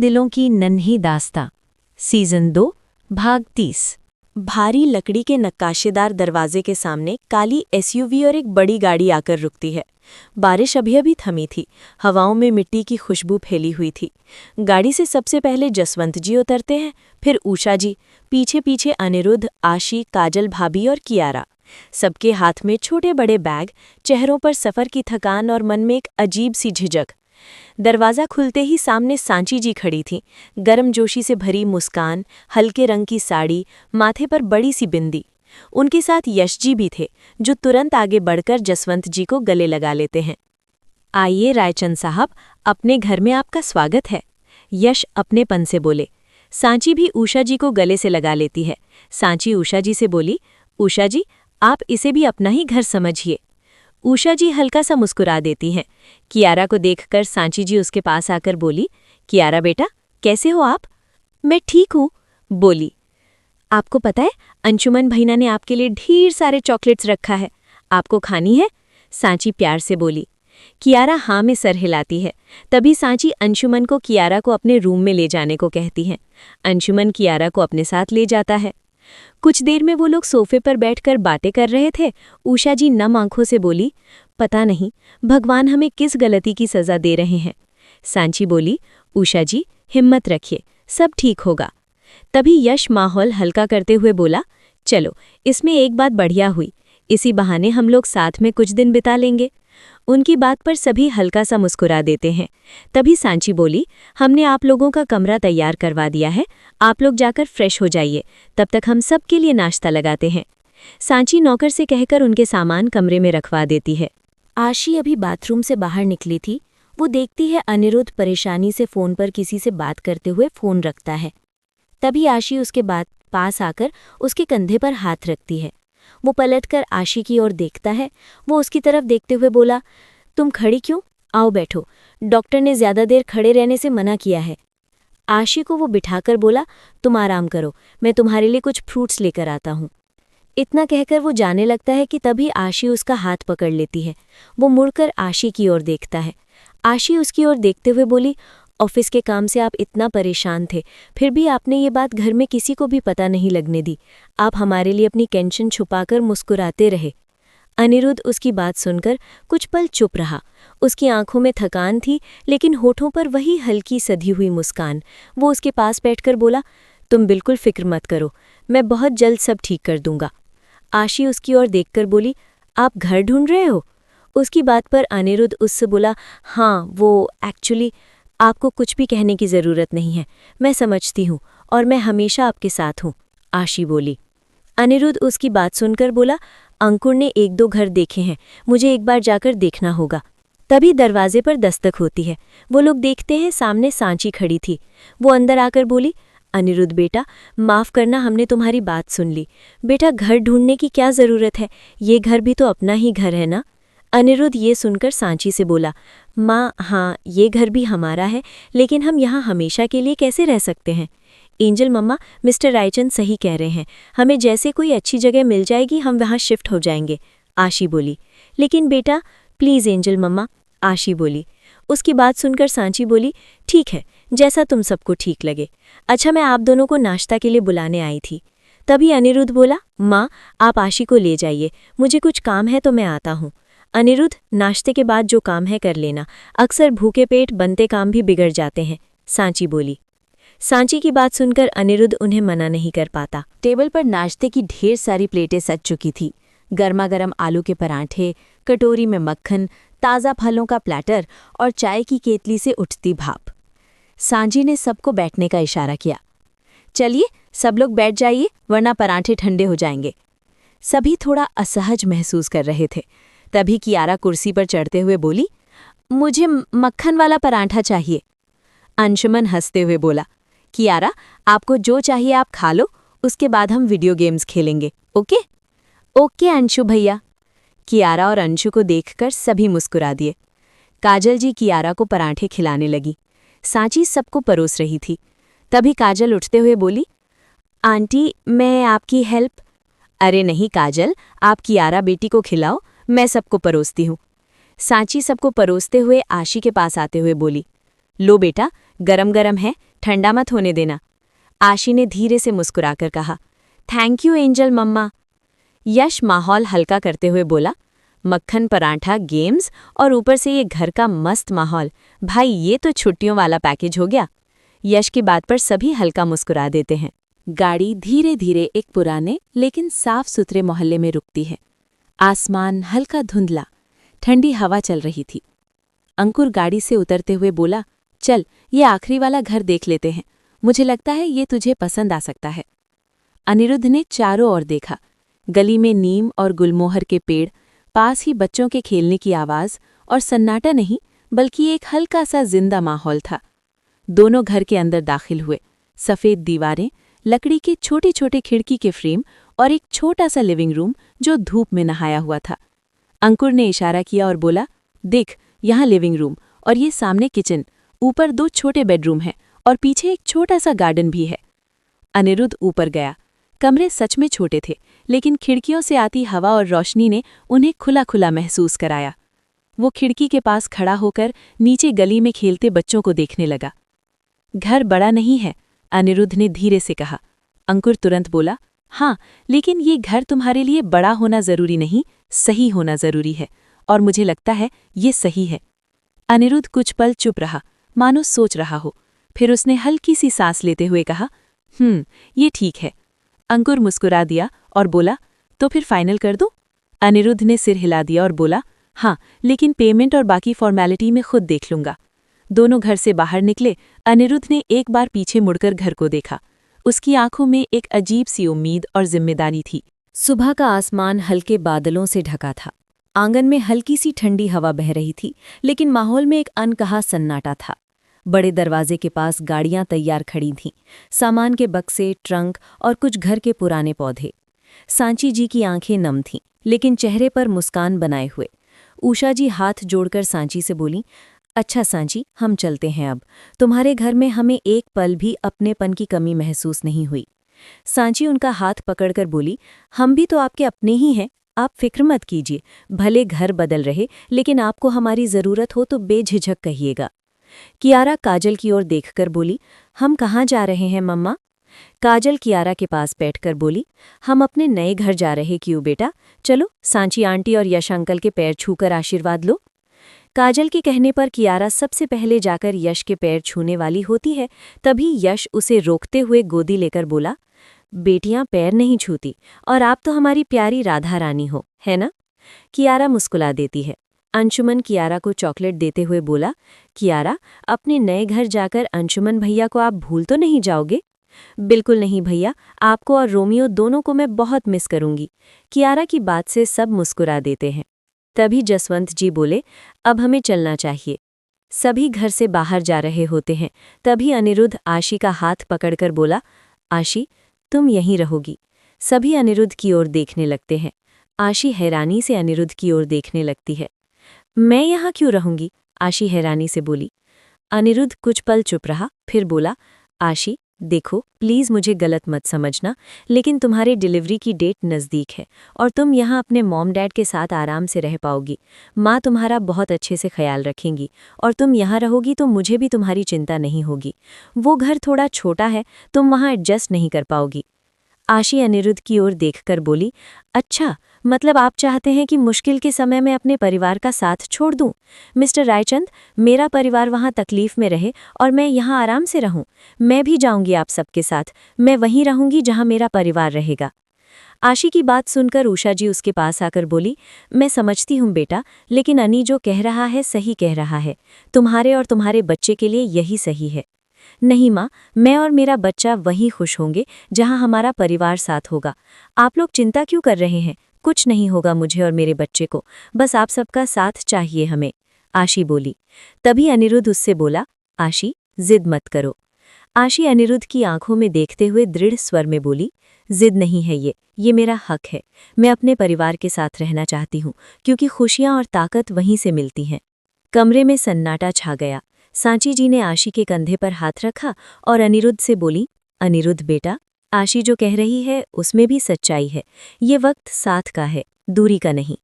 दिलों की नन्ही दास्तां सीजन 2 भाग 30। भारी लकड़ी के नक्काशेदार दरवाजे के सामने काली एसयूवी और एक बड़ी गाड़ी आकर रुकती है। बारिश अभी अभी थमी थी, हवाओं में मिट्टी की खुशबू फैली हुई थी। गाड़ी से सबसे पहले जसवंत जी उतरते हैं, फिर उषा जी, पीछे पीछे अनिरुद्ध, आशी, काजल भाभी और कियारा। सबके हाथ में छोटे बड़े बैग, चेहरों पर सफ़र की थकान और मन में एक अजीब सी झिझक। दरवाज़ा खुलते ही सामने सांची जी खड़ी थीं, गर्मजोशी से भरी मुस्कान, हल्के रंग की साड़ी, माथे पर बड़ी सी बिंदी। उनके साथ यश जी भी थे, जो तुरंत आगे बढ़कर जसवंत जी को गले लगा लेते हैं। आइए रायचंद साहब, अपने घर में आपका स्वागत है, यश अपनेपन से बोले। सांची भी उषा जी को गले से लगा लेती है। सांची उषा जी से बोली, उषा जी, आप इसे भी अपना ही घर समझिए। उषा जी हल्का सा मुस्कुरा देती हैं। कियारा को देखकर सांची जी उसके पास आकर बोली, कियारा बेटा, कैसे हो आप? मैं ठीक हूँ, बोली। आपको पता है, अंशुमन भैया ने आपके लिए ढेर सारे चॉकलेट्स रखा है, आपको खानी है? सांची प्यार से बोली। कियारा हाँ में सर हिलाती है। तभी सांची अंशुमन को कियारा को अपने रूम में ले जाने को कहती हैं। अंशुमन कियारा को अपने साथ ले जाता है। कुछ देर में वो लोग सोफे पर बैठकर बातें कर रहे थे। उषा जी नम आंखों से बोली, पता नहीं भगवान हमें किस गलती की सज़ा दे रहे हैं। सांची बोली, उषा जी, हिम्मत रखिए, सब ठीक होगा। तभी यश माहौल हल्का करते हुए बोला, चलो, इसमें एक बात बढ़िया हुई, इसी बहाने हम लोग साथ में कुछ दिन बिता लेंगे। उनकी बात पर सभी हल्का सा मुस्कुरा देते हैं। तभी सांची बोली, हमने आप लोगों का कमरा तैयार करवा दिया है, आप लोग जाकर फ्रेश हो जाइए, तब तक हम सब के लिए नाश्ता लगाते हैं। सांची नौकर से कहकर उनके सामान कमरे में रखवा देती है। आशी अभी बाथरूम से बाहर निकली थी। वो देखती है अनिरुद्ध परेशानी से फ़ोन पर किसी से बात करते हुए फ़ोन रखता है। तभी आशी उसके पास आकर उसके कंधे पर हाथ रखती है। वो पलटकर आशी की ओर देखता है। वो उसकी तरफ देखते हुए बोला, तुम खड़ी क्यों? आओ बैठो, डॉक्टर ने ज़्यादा देर खड़े रहने से मना किया है। आशी को वो बिठाकर बोला, तुम आराम करो, मैं तुम्हारे लिए कुछ फ्रूट्स लेकर आता हूँ। इतना कहकर वो जाने लगता है कि तभी आशी उसका हाथ पकड़ लेती है। वो मुड़कर आशी की ओर देखता है। आशी उसकी ओर देखते हुए बोली, ऑफिस के काम से आप इतना परेशान थे, फिर भी आपने ये बात घर में किसी को भी पता नहीं लगने दी। आप हमारे लिए अपनी टेंशन छुपाकर मुस्कुराते रहे। अनिरुद्ध उसकी बात सुनकर कुछ पल चुप रहा। उसकी आंखों में थकान थी, लेकिन होठों पर वही हल्की सधी हुई मुस्कान। वो उसके पास बैठकर बोला, तुम बिल्कुल फिक्र मत करो, मैं बहुत जल्द सब ठीक कर दूंगा। आशी उसकी ओर देखकर बोली, आप घर ढूंढ रहे हो? उसकी बात पर अनिरुद्ध उससे बोला, हाँ, वो एक्चुअली आपको कुछ भी कहने की ज़रूरत नहीं है, मैं समझती हूँ और मैं हमेशा आपके साथ हूँ, आशी बोली। अनिरुद्ध उसकी बात सुनकर बोला, अंकुर ने 1-2 घर देखे हैं, मुझे एक बार जाकर देखना होगा। तभी दरवाजे पर दस्तक होती है। वो लोग देखते हैं सामने सांची खड़ी थी। वो अंदर आकर बोली, अनिरुद्ध बेटा, माफ़ करना, हमने तुम्हारी बात सुन ली। बेटा, घर ढूंढने की क्या ज़रूरत है, ये घर भी तो अपना ही घर है ना? अनिरुद्ध ये सुनकर सांची से बोला, माँ, हाँ, ये घर भी हमारा है, लेकिन हम यहाँ हमेशा के लिए कैसे रह सकते हैं? एंजल मम्मा, मिस्टर रायचंद सही कह रहे हैं, हमें जैसे कोई अच्छी जगह मिल जाएगी हम वहाँ शिफ्ट हो जाएंगे, आशी बोली। लेकिन बेटा, प्लीज़ एंजल मम्मा, आशी बोली। उसकी बात सुनकर सांची बोली, ठीक है, जैसा तुम सबको ठीक लगे। अच्छा, मैं आप दोनों को नाश्ता के लिए बुलाने आई थी। तभी अनिरुद्ध बोला, माँ, आप आशी को ले जाइए, मुझे कुछ काम है तो मैं आता हूँ। अनिरुद्ध, नाश्ते के बाद जो काम है कर लेना, अक्सर भूखे पेट बनते काम भी बिगड़ जाते हैं, सांची बोली। सांची की बात सुनकर अनिरुद्ध उन्हें मना नहीं कर पाता। टेबल पर नाश्ते की ढेर सारी प्लेटें सज चुकी थी। गर्मा गर्म आलू के पराठे, कटोरी में मक्खन, ताज़ा फलों का प्लेटर और चाय की केतली से उठती भाप। सांची ने सबको बैठने का इशारा किया। चलिए, सब लोग बैठ जाइए, वरना पराठे ठंडे हो जाएंगे। सभी थोड़ा असहज महसूस कर रहे थे। तभी कियारा कुर्सी पर चढ़ते हुए बोली, मुझे मक्खन वाला पराठा चाहिए। अंशुमन हंसते हुए बोला, कियारा, आपको जो चाहिए आप खा लो, उसके बाद हम वीडियो गेम्स खेलेंगे, ओके? ओके अंशु भैया। कियारा और अंशु को देखकर सभी मुस्कुरा दिए। काजल जी कियारा को पराठे खिलाने लगी। सांची सबको परोस रही थी। तभी काजल उठते हुए बोली, आंटी, मैं आपकी हेल्प। अरे नहीं काजल, आप कियारा बेटी को खिलाओ, मैं सबको परोसती हूँ। सांची सबको परोसते हुए आशी के पास आते हुए बोली, लो बेटा, गरम गरम है, ठंडा मत होने देना। आशी ने धीरे से मुस्कुराकर कहा। थैंक यू एंजल मम्मा। यश माहौल हल्का करते हुए बोला। मक्खन पराठा, गेम्स और ऊपर से ये घर का मस्त माहौल, भाई ये तो छुट्टियों वाला पैकेज हो गया। यश की बात पर सभी हल्का मुस्कुरा देते हैं। गाड़ी धीरे धीरे एक पुराने लेकिन साफ सुथरे मोहल्ले में रुकती है। आसमान हल्का धुंधला, ठंडी हवा चल रही थी। अंकुर गाड़ी से उतरते हुए बोला, चल ये आखिरी वाला घर देख लेते हैं, मुझे लगता है ये तुझे पसंद आ सकता है। अनिरुद्ध ने चारों ओर देखा। गली में नीम और गुलमोहर के पेड़, पास ही बच्चों के खेलने की आवाज़ और सन्नाटा नहीं बल्कि एक हल्का सा जिंदा माहौल था। दोनों घर के अंदर दाखिल हुए। सफ़ेद दीवारें, लकड़ी के छोटे छोटे खिड़की के फ्रेम और एक छोटा सा लिविंग रूम जो धूप में नहाया हुआ था। अंकुर ने इशारा किया और बोला, देख यहाँ लिविंग रूम और ये सामने किचन, ऊपर 2 छोटे बेडरूम हैं और पीछे एक छोटा सा गार्डन भी है। अनिरुद्ध ऊपर गया। कमरे सच में छोटे थे, लेकिन खिड़कियों से आती हवा और रोशनी ने उन्हें खुला खुला महसूस कराया। वो खिड़की के पास खड़ा होकर नीचे गली में खेलते बच्चों को देखने लगा। घर बड़ा नहीं है, अनिरुद्ध ने धीरे से कहा। अंकुर तुरंत बोला, हाँ, लेकिन ये घर तुम्हारे लिए बड़ा होना जरूरी नहीं, सही होना जरूरी है, और मुझे लगता है ये सही है। अनिरुद्ध कुछ पल चुप रहा, मानो सोच रहा हो। फिर उसने हल्की सी सांस लेते हुए कहा, ये ठीक है। अंकुर मुस्कुरा दिया और बोला, तो फिर फाइनल कर दूं? अनिरुद्ध ने सिर हिला दिया और बोला, हाँ, लेकिन पेमेंट और बाकी फॉर्मेलिटी में खुद देख लूंगा। दोनों घर से बाहर निकले। अनिरुद्ध ने एक बार पीछे मुड़कर घर को देखा। उसकी आंखों में एक अजीब सी उम्मीद और जिम्मेदारी थी। सुबह का आसमान हल्के बादलों से ढका था। आंगन में हल्की सी ठंडी हवा बह रही थी, लेकिन माहौल में एक अनकहा सन्नाटा था। बड़े दरवाजे के पास गाड़ियां तैयार खड़ी थीं, सामान के बक्से, ट्रंक और कुछ घर के पुराने पौधे। सांची जी की आंखें नम थीं, लेकिन चेहरे पर मुस्कान बनाए हुए। उषा जी हाथ जोड़कर सांची से बोली, अच्छा सांची, हम चलते हैं अब। तुम्हारे घर में हमें एक पल भी अपनेपन की कमी महसूस नहीं हुई। सांची उनका हाथ पकड़कर बोली, हम भी तो आपके अपने ही हैं, आप फिक्र मत कीजिए। भले घर बदल रहे, लेकिन आपको हमारी ज़रूरत हो तो बेझिझक कहिएगा। कियारा काजल की ओर देखकर बोली, हम कहाँ जा रहे हैं मम्मा? काजल कियारा के पास बैठकर बोली, हम अपने नए घर जा रहे क्यों बेटा, चलो सांची आंटी और यश अंकल के पैर छूकर आशीर्वाद लो। काजल के कहने पर कियारा सबसे पहले जाकर यश के पैर छूने वाली होती है, तभी यश उसे रोकते हुए गोदी लेकर बोला, बेटियां पैर नहीं छूती, और आप तो हमारी प्यारी राधा रानी हो, है ना? कियारा मुस्कुरा देती है। अंशुमन कियारा को चॉकलेट देते हुए बोला, कियारा, अपने नए घर जाकर अंशुमन भैया को आप भूल तो नहीं जाओगे? बिल्कुल नहीं भैया, आपको और रोमियो दोनों को मैं बहुत मिस करूंगी। कियारा की बात से सब मुस्कुरा देते हैं। तभी जसवंत जी बोले, अब हमें चलना चाहिए। सभी घर से बाहर जा रहे होते हैं, तभी अनिरुद्ध आशी का हाथ पकड़कर बोला, आशी, तुम यहीं रहोगी। सभी अनिरुद्ध की ओर देखने लगते हैं। आशी हैरानी से अनिरुद्ध की ओर देखने लगती है। मैं यहाँ क्यों रहूंगी? आशी हैरानी से बोली। अनिरुद्ध कुछ पल चुप रहा, फिर बोला, आशी, देखो प्लीज़ मुझे गलत मत समझना, लेकिन तुम्हारे डिलीवरी की डेट नज़दीक है और तुम यहाँ अपने मॉम डैड के साथ आराम से रह पाओगी। माँ तुम्हारा बहुत अच्छे से ख्याल रखेंगी और तुम यहाँ रहोगी तो मुझे भी तुम्हारी चिंता नहीं होगी। वो घर थोड़ा छोटा है, तुम वहाँ एडजस्ट नहीं कर पाओगी। आशी अनिरुद्ध की ओर देखकर बोली, अच्छा, मतलब आप चाहते हैं कि मुश्किल के समय में अपने परिवार का साथ छोड़ दूं? मिस्टर रायचंद, मेरा परिवार वहां तकलीफ में रहे और मैं यहां आराम से रहूं। मैं भी जाऊंगी आप सबके साथ, मैं वहीं रहूंगी जहां मेरा परिवार रहेगा। आशी की बात सुनकर उषा जी उसके पास आकर बोली, मैं समझती हूं बेटा, लेकिन अनी जो कह रहा है सही कह रहा है। तुम्हारे और तुम्हारे बच्चे के लिए यही सही है। नहीं माँ, मैं और मेरा बच्चा वहीं खुश होंगे जहां हमारा परिवार साथ होगा। आप लोग चिंता क्यों कर रहे हैं? कुछ नहीं होगा मुझे और मेरे बच्चे को, बस आप सबका साथ चाहिए हमें, आशी बोली। तभी अनिरुद्ध उससे बोला, आशी, जिद मत करो। आशी अनिरुद्ध की आंखों में देखते हुए दृढ़ स्वर में बोली, जिद नहीं है ये मेरा हक है। मैं अपने परिवार के साथ रहना चाहती हूँ, क्योंकि खुशियाँ और ताकत वहीं से मिलती हैं। कमरे में सन्नाटा छा गया। सांची जी ने आशी के कंधे पर हाथ रखा और अनिरुद्ध से बोली, अनिरुद्ध बेटा, आशी जो कह रही है उसमें भी सच्चाई है। ये वक्त साथ का है, दूरी का नहीं।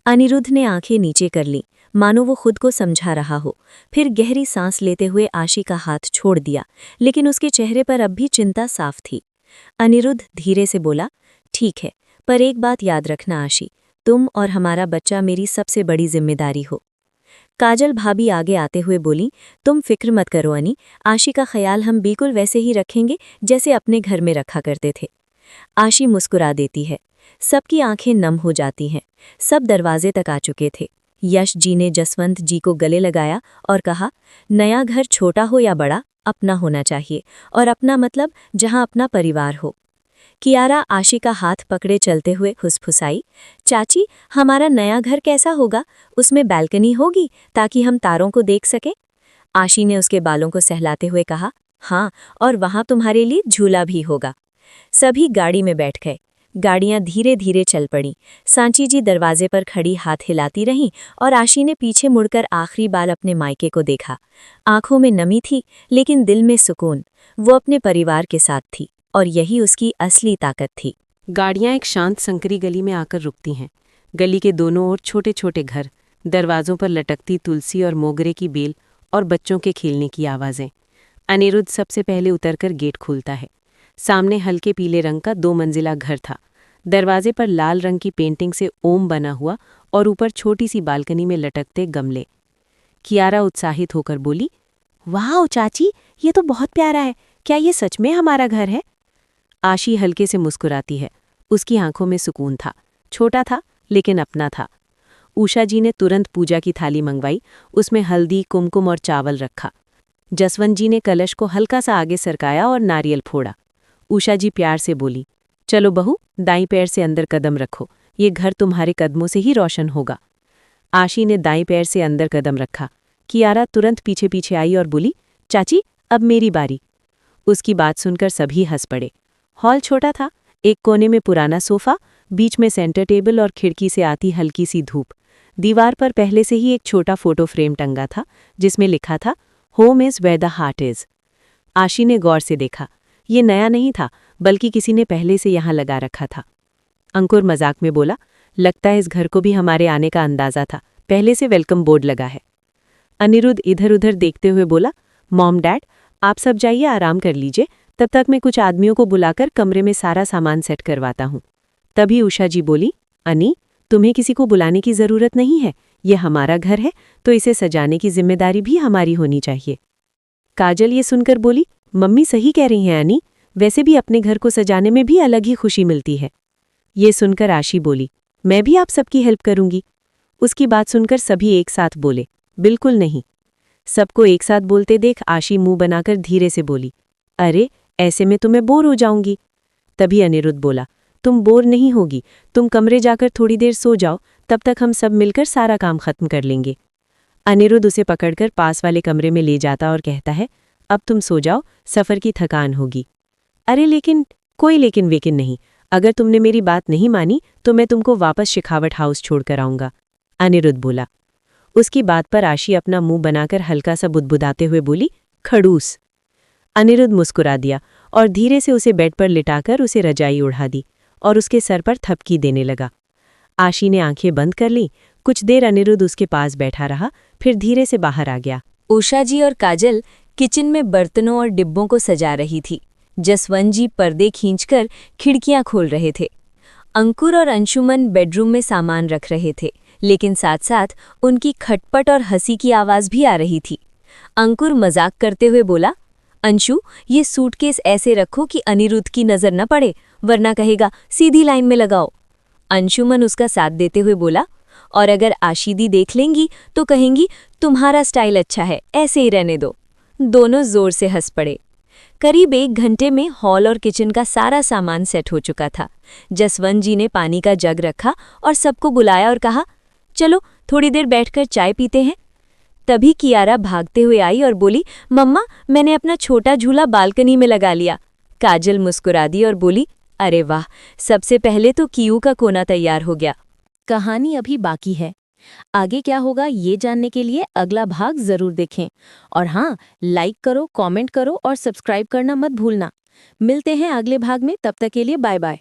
अनिरुद्ध ने आंखें नीचे कर लीं, मानो वो खुद को समझा रहा हो। फिर गहरी सांस लेते हुए आशी का हाथ छोड़ दिया, लेकिन उसके चेहरे पर अब भी चिंता साफ थी। अनिरुद्ध धीरे से बोला, ठीक है, पर एक बात याद रखना आशी, तुम और हमारा बच्चा मेरी सबसे बड़ी जिम्मेदारी हो। काजल भाभी आगे आते हुए बोली, तुम फिक्र मत करो अनी, आशी का ख्याल हम बिल्कुल वैसे ही रखेंगे जैसे अपने घर में रखा करते थे। आशी मुस्कुरा देती है। सबकी आंखें नम हो जाती हैं। सब दरवाजे तक आ चुके थे। यश जी ने जसवंत जी को गले लगाया और कहा, नया घर छोटा हो या बड़ा, अपना होना चाहिए, और अपना मतलब जहां अपना परिवार हो। कियारा आशी का हाथ पकड़े चलते हुए फुसफुसाई, चाची, हमारा नया घर कैसा होगा? उसमें बैल्कनी होगी ताकि हम तारों को देख सकें? आशी ने उसके बालों को सहलाते हुए कहा, हाँ, और वहां तुम्हारे लिए झूला भी होगा। सभी गाड़ी में बैठ गए। गाड़ियां धीरे धीरे चल पड़ीं। सांची जी दरवाजे पर खड़ी हाथ हिलाती रहीं और आशी ने पीछे मुड़कर आखिरी बार अपने मायके को देखा। आंखों में नमी थी, लेकिन दिल में सुकून। वो अपने परिवार के साथ थी, और यही उसकी असली ताकत थी। गाड़ियां एक शांत संकरी गली में आकर रुकती हैं। गली के दोनों ओर छोटे छोटे घर, दरवाजों पर लटकती तुलसी और मोगरे की बेल और बच्चों के खेलने की आवाज़ें। अनिरुद्ध सबसे पहले उतरकर गेट खोलता है। सामने हल्के पीले रंग का 2 मंजिला घर था। दरवाजे पर लाल रंग की पेंटिंग से ओम बना हुआ और ऊपर छोटी सी बालकनी में लटकते गमले। कियारा उत्साहित होकर बोली, वाह चाची, ये तो बहुत प्यारा है। क्या ये सच में हमारा घर है? आशी हल्के से मुस्कुराती है। उसकी आंखों में सुकून था। छोटा था, लेकिन अपना था। उषा जी ने तुरंत पूजा की थाली मंगवाई। उसमें हल्दी, कुमकुम और चावल रखा। जसवंत जी ने कलश को हल्का सा आगे सरकाया और नारियल फोड़ा। उषा जी प्यार से बोली, चलो बहू, दाईं पैर से अंदर कदम रखो, ये घर तुम्हारे कदमों से ही रोशन होगा। आशी ने दाईं पैर से अंदर कदम रखा। कियारा तुरंत पीछे पीछे आई और बोली, चाची, अब मेरी बारी। उसकी बात सुनकर सभी हंस पड़े। हॉल छोटा था। एक कोने में पुराना सोफा, बीच में सेंटर टेबल और खिड़की से आती हल्की सी धूप। दीवार पर पहले से ही एक छोटा फोटो फ्रेम टंगा था, जिसमें लिखा था, home is where the heart is. Ashi ने गौर से देखा। ये नया नहीं था, बल्कि किसी ने पहले से यहाँ लगा रखा था। अंकुर मजाक में बोला, लगता है इस घर को भी हमारे आने का अंदाजा था, पहले से वेलकम बोर्ड लगा है। अनिरुद्ध इधर उधर देखते हुए बोला, मॉम डैड, आप सब जाइए आराम कर लीजिए, तब तक मैं कुछ आदमियों को बुलाकर कमरे में सारा सामान सेट करवाता हूँ। तभी उषा जी बोली, अनी, तुम्हें किसी को बुलाने की ज़रूरत नहीं है, ये हमारा घर है, तो इसे सजाने की जिम्मेदारी भी हमारी होनी चाहिए। काजल ये सुनकर बोली, मम्मी सही कह रही हैं अनी, वैसे भी अपने घर को सजाने में भी अलग ही खुशी मिलती है। ये सुनकर आशी बोली, मैं भी आप सबकी हेल्प करूंगी। उसकी बात सुनकर सभी एक साथ बोले, बिल्कुल नहीं। सबको एक साथ बोलते देख आशी मुंह बनाकर धीरे से बोली, अरे, ऐसे में तुम्हें बोर हो जाऊंगी। तभी अनिरुद्ध बोला, तुम बोर नहीं होगी, तुम कमरे जाकर थोड़ी देर सो जाओ, तब तक हम सब मिलकर सारा काम खत्म कर लेंगे। अनिरुद्ध उसे पकड़कर पास वाले कमरे में ले जाता और कहता है, अब तुम सो जाओ, सफ़र की थकान होगी। अरे लेकिन, कोई लेकिन वेकिन नहीं, अगर तुमने मेरी बात नहीं मानी तो मैं तुमको वापस शिखावट हाउस छोड़कर आऊंगा, अनिरुद्ध बोला। उसकी बात पर आशी अपना मुंह बनाकर हल्का सा बुदबुदाते हुए बोली, खड़ूस। अनिरुद्ध मुस्कुरा दिया और धीरे से उसे बेड पर लिटाकर उसे रजाई उड़ा दी और उसके सर पर थपकी देने लगा। आशी ने आंखें बंद कर लीं। कुछ देर अनिरुद्ध उसके पास बैठा रहा, फिर धीरे से बाहर आ गया। उषा जी और काजल किचन में बर्तनों और डिब्बों को सजा रही थी। जसवंत जी पर्दे खींचकर खिड़कियां खोल रहे थे। अंकुर और अंशुमन बेडरूम में सामान रख रहे थे, लेकिन साथ साथ उनकी खटपट और हंसी की आवाज भी आ रही थी। अंकुर मजाक करते हुए बोला, अंशु, ये सूटकेस ऐसे रखो कि अनिरुद्ध की नजर न पड़े, वरना कहेगा सीधी लाइन में लगाओ। अंशुमन उसका साथ देते हुए बोला, और अगर आशीदी देख लेंगी तो कहेंगी तुम्हारा स्टाइल अच्छा है, ऐसे ही रहने दो। दोनों जोर से हंस पड़े। करीब 1 घंटे में हॉल और किचन का सारा सामान सेट हो चुका था। जसवंत जी ने पानी का जग रखा और सबको बुलाया और कहा, चलो थोड़ी देर बैठकर चाय पीते हैं। तभी कियारा भागते हुए आई और बोली, मम्मा, मैंने अपना छोटा झूला बालकनी में लगा लिया। काजल मुस्कुरा दी और बोली, अरे वाह, सबसे पहले तो कियू का कोना तैयार हो गया। कहानी अभी बाकी है। आगे क्या होगा ये जानने के लिए अगला भाग जरूर देखें। और हाँ, लाइक करो, कमेंट करो और सब्सक्राइब करना मत भूलना। मिलते हैं अगले भाग में, तब तक के लिए बाय बाय।